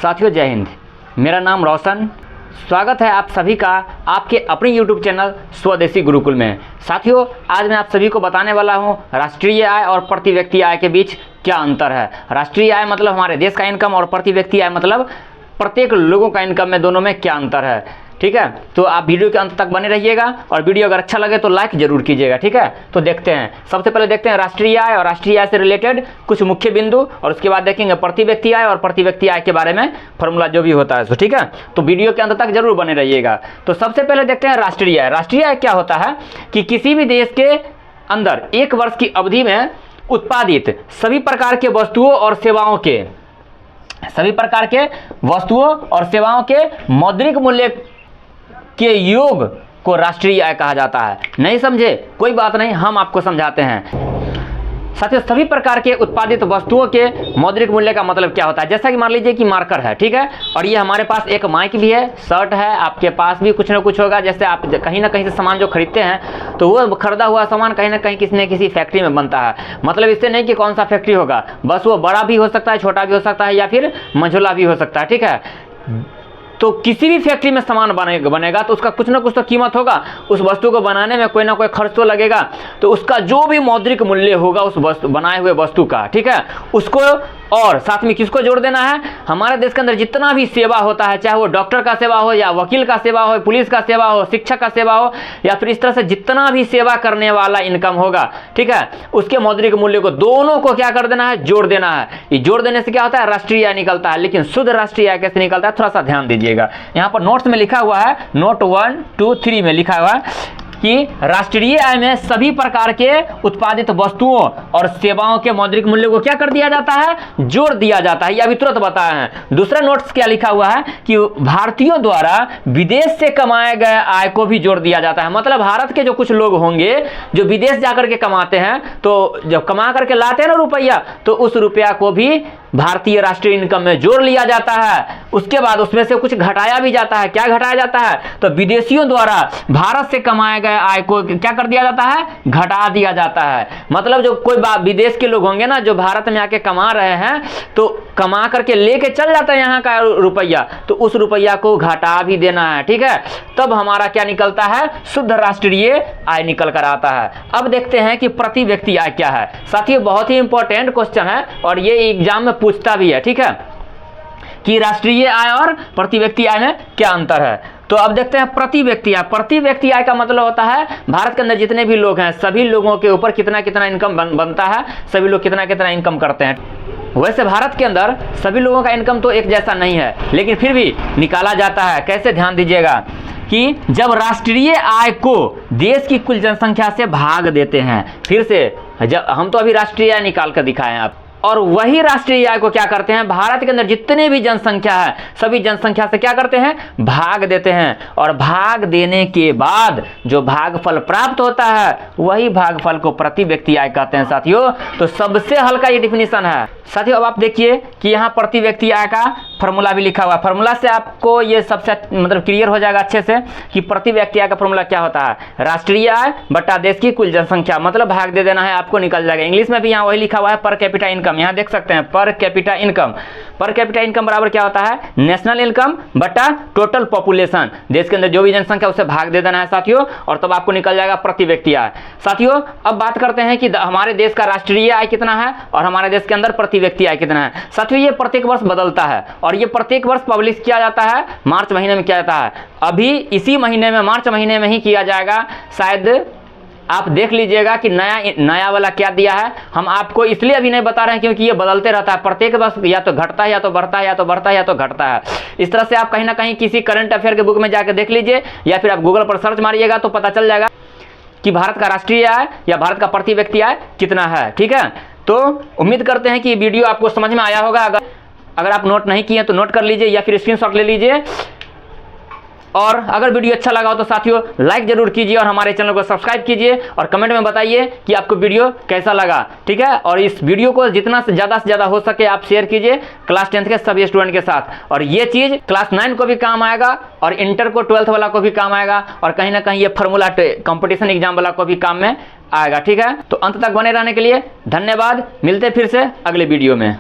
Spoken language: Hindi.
साथियों जय हिंद। मेरा नाम रोशन। स्वागत है आप सभी का आपके अपने यूट्यूब चैनल स्वदेशी गुरुकुल में। साथियों आज मैं आप सभी को बताने वाला हूं राष्ट्रीय आय और प्रति व्यक्ति आय के बीच क्या अंतर है। राष्ट्रीय आय मतलब हमारे देश का इनकम और प्रति व्यक्ति आय मतलब प्रत्येक लोगों का इनकम में दोनों में क्या अंतर है। ठीक है, तो आप वीडियो के अंत तक बने रहिएगा और वीडियो अगर अच्छा लगे तो लाइक जरूर कीजिएगा। ठीक है, तो देखते हैं। सबसे पहले देखते हैं राष्ट्रीय आय और राष्ट्रीय आय से रिलेटेड कुछ मुख्य बिंदु, और उसके बाद देखेंगे प्रति व्यक्ति आय और प्रति व्यक्ति आय के बारे में फॉर्मूला जो भी होता है। ठीक है, तो वीडियो के अंत तक जरूर बने रहिएगा। तो सबसे पहले देखते हैं राष्ट्रीय आय। राष्ट्रीय आय क्या होता है कि किसी भी देश के अंदर एक वर्ष की अवधि में उत्पादित सभी प्रकार के वस्तुओं और सेवाओं के मौद्रिक मूल्य के योग को राष्ट्रीय आय कहा जाता है। नहीं समझे कोई बात नहीं, हम आपको समझाते हैं। साथियों सभी प्रकार के उत्पादित वस्तुओं के मौद्रिक मूल्य का मतलब क्या होता है। जैसा कि मान लीजिए कि मार्कर है, ठीक है, और ये हमारे पास एक माइक भी है, शर्ट है, आपके पास भी कुछ ना कुछ होगा। जैसे आप कहीं ना कहीं से सामान जो खरीदते हैं तो वो खरीदा हुआ सामान कहीं ना कहीं किसी न किसी फैक्ट्री में बनता है। मतलब इससे नहीं कि कौन सा फैक्ट्री होगा, बस वो बड़ा भी हो सकता है, छोटा भी हो सकता है, या फिर मंझोला भी हो सकता है। ठीक है, तो किसी भी फैक्ट्री में सामान बनेगा तो उसका कुछ ना कुछ तो कीमत होगा। उस वस्तु को बनाने में कोई ना कोई खर्च तो लगेगा। तो उसका जो भी मौद्रिक मूल्य होगा उस बनाए हुए वस्तु का, ठीक है, उसको और साथ में किसको जोड़ देना है। हमारे देश के अंदर जितना भी सेवा होता है, चाहे वो डॉक्टर का सेवा हो या वकील का सेवा हो, पुलिस का सेवा हो, शिक्षक का सेवा हो, या फिर इस तरह से जितना भी सेवा करने वाला इनकम होगा, ठीक है, उसके मौद्रिक मूल्य को दोनों को क्या कर देना है, जोड़ देना है। ये जोड़ देने से क्या होता है, राष्ट्रीय आय निकलता है। लेकिन शुद्ध राष्ट्रीय आय कैसे निकलता है थोड़ा सा ध्यान दीजिएगा। यहाँ पर नोट्स में लिखा हुआ है, नोट 1, 2, 3 में लिखा हुआ है कि राष्ट्रीय आय में सभी प्रकार के उत्पादित वस्तुओं और सेवाओं के मौद्रिक मूल्य को क्या कर दिया जाता है, जोड़ दिया जाता है। ये अभी तुरंत बताया है। दूसरा नोट्स क्या लिखा हुआ है कि भारतीयों द्वारा विदेश से कमाए गए आय को भी जोड़ दिया जाता है। मतलब भारत के जो कुछ लोग होंगे जो विदेश जाकर के कमाते हैं, तो जब कमा करके लाते हैं ना रुपया, तो उस रुपया को भी भारतीय राष्ट्रीय इनकम में जोड़ लिया जाता है। उसके बाद उसमें से कुछ घटाया भी जाता है। क्या घटाया जाता है, तो विदेशियों द्वारा भारत से कमाए गए आय को क्या कर दिया जाता है, घटा दिया जाता है। मतलब जो कोई विदेश के लोग होंगे ना जो भारत में आके कमा रहे हैं, तो कमा करके लेके चल जाता है यहाँ का रुपया, तो उस रुपया को घटा भी देना है। ठीक है, तब हमारा क्या निकलता है, शुद्ध राष्ट्रीय आय निकल कर आता है। अब देखते हैं कि प्रति व्यक्ति आय क्या है। साथियों बहुत ही इंपॉर्टेंट क्वेश्चन है और ये एग्जाम में पूछता भी है। ठीक है, कि राष्ट्रीय आय और प्रति व्यक्ति आय में क्या अंतर है। तो अब देखते हैं प्रति व्यक्ति आय। प्रति व्यक्ति आय का मतलब होता है भारत के अंदर जितने भी लोग हैं सभी लोगों के ऊपर कितना कितना इनकम बनता है, सभी लोग कितना कितना इनकम करते हैं। वैसे भारत के अंदर सभी लोगों का इनकम तो एक जैसा नहीं है, लेकिन फिर भी निकाला जाता है। कैसे, ध्यान दीजिएगा कि जब राष्ट्रीय आय को देश की कुल जनसंख्या से भाग देते हैं। फिर से जब हम तो अभी राष्ट्रीय आय निकाल कर दिखाए आप, और वही राष्ट्रीय आय को क्या करते हैं, भारत के अंदर जितने भी जनसंख्या है सभी जनसंख्या से क्या करते हैं, भाग देते हैं। और भाग देने के बाद जो भागफल प्राप्त होता है वही भागफल को प्रति व्यक्ति आय कहते हैं। साथियों तो सबसे हल्का ये डिफिनीशन है। साथियों अब आप देखिए कि यहाँ प्रति व्यक्ति आय का फॉर्मूला भी लिखा हुआ है। फॉर्मूला से आपको ये सबसे मतलब क्लियर हो जाएगा अच्छे से कि प्रति व्यक्ति आय का फॉर्मूला क्या होता है। राष्ट्रीय आय बटा देश की कुल जनसंख्या, मतलब भाग दे देना है, आपको निकल जाएगा। इंग्लिश में भी यहाँ वही लिखा हुआ है, पर कैपिटा इनकम। यहाँ देख सकते हैं per capita income. Per capita income बराबर क्या होता है, नेशनल इनकम बटा टोटल पॉपुलेशन। देश के अंदर जो भी जनसंख्या उसे भाग दे देना है साथियों, और तब आपको निकल जाएगा प्रति व्यक्ति आय। साथियों अब बात करते हैं कि हमारे देश का राष्ट्रीय आय कितना है और हमारे देश के अंदर प्रति व्यक्ति आय कितना है। साथियों ये प्रत्येक वर्ष बदलता है और ये प्रत्येक वर्ष पब्लिश किया जाता है मार्च महीने में किया जाता है। अभी इसी महीने में मार्च महीने में ही किया जाएगा शायद। आप देख लीजिएगा कि नया वाला क्या दिया है। हम आपको इसलिए अभी नहीं बता रहे हैं क्योंकि ये बदलते रहता है, प्रत्येक वर्ष या तो घटता है या तो बढ़ता है, या तो बढ़ता है या तो घटता है। इस तरह से आप कहीं ना कहीं किसी करंट अफेयर के बुक में जाकर देख लीजिए, या फिर आप गूगल पर सर्च मारिएगा तो पता चल जाएगा कि भारत का राष्ट्रीय आय या भारत का प्रति व्यक्ति आय कितना है। ठीक है, तो उम्मीद करते हैं कि वीडियो आपको समझ में आया होगा। अगर आप नोट नहीं किए तो नोट कर लीजिए या फिर स्क्रीनशॉट ले लीजिए। और अगर वीडियो अच्छा लगा हो तो साथियों लाइक जरूर कीजिए और हमारे चैनल को सब्सक्राइब कीजिए और कमेंट में बताइए कि आपको वीडियो कैसा लगा। ठीक है, और इस वीडियो को जितना से ज़्यादा हो सके आप शेयर कीजिए क्लास 10th के सभी स्टूडेंट के साथ। और ये चीज़ क्लास 9 को भी काम आएगा और इंटर को 12th वाला को भी काम आएगा, और कहीं ना कहीं ये फार्मूला कंपटीशन एग्जाम वाला को भी काम में आएगा। ठीक है, तो अंत तक बने रहने के लिए धन्यवाद। मिलते फिर से अगले वीडियो में।